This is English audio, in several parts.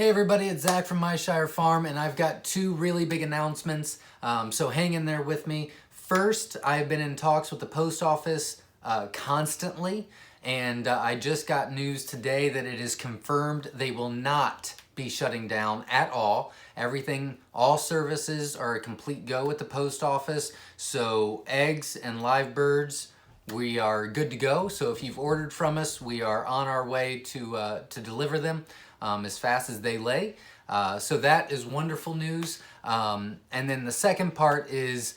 Hey everybody, it's Zach from My Shire Farm, and I've got two really big announcements, so hang in there with me. First, I've been in talks with the post office constantly, and I just got news today that it is confirmed they will not be shutting down at all. Everything, all services are a complete go at the post office, so eggs and live birds, we are good to go. So if you've ordered from us, we are on our way to deliver them as fast as they lay. So that is wonderful news. And then the second part is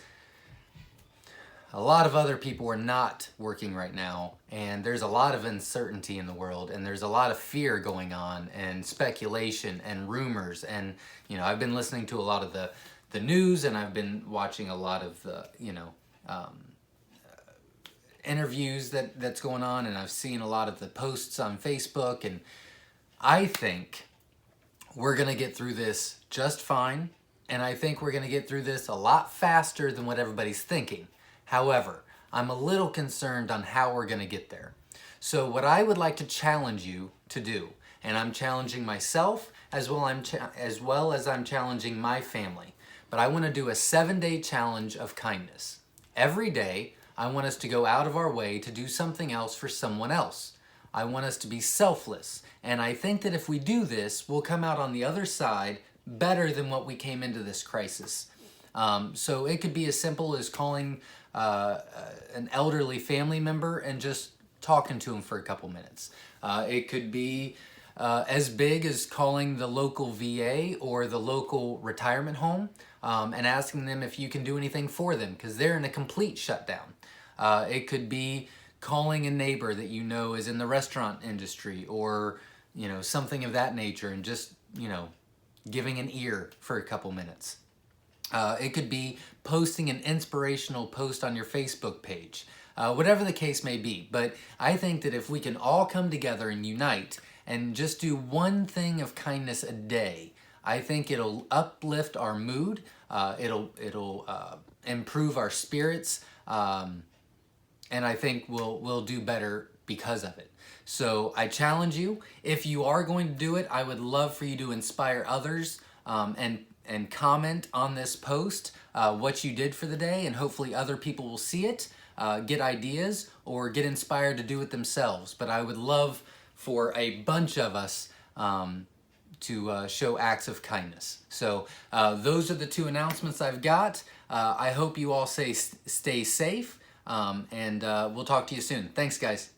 a lot of other people are not working right now, and there's a lot of uncertainty in the world, and there's a lot of fear going on, and speculation and rumors. And I've been listening to a lot of the news, and I've been watching a lot of the interviews that's going on, and I've seen a lot of the posts on Facebook, and I think we're going to get through this just fine, and I think we're going to get through this a lot faster than what everybody's thinking. However, I'm a little concerned on how we're going to get there. So what I would like to challenge you to do, and I'm challenging myself as well as I'm challenging my family, but I want to do a 7-day challenge of kindness. Every day, I want us to go out of our way to do something else for someone else. I want us to be selfless. And I think that if we do this, we'll come out on the other side better than what we came into this crisis. So it could be as simple as calling an elderly family member and just talking to them for a couple minutes. It could be as big as calling the local VA or the local retirement home and asking them if you can do anything for them, because they're in a complete shutdown. It could be calling a neighbor that you know is in the restaurant industry, or something of that nature, and just giving an ear for a couple minutes. It could be posting an inspirational post on your Facebook page, whatever the case may be. But I think that if we can all come together and unite and just do one thing of kindness a day, I think it'll uplift our mood, it'll improve our spirits, and I think we'll do better because of it. So I challenge you, if you are going to do it, I would love for you to inspire others and comment on this post what you did for the day, and hopefully other people will see it, get ideas, or get inspired to do it themselves. But I would love for a bunch of us to show acts of kindness. So those are the two announcements I've got. I hope you all stay safe, and we'll talk to you soon. Thanks, guys.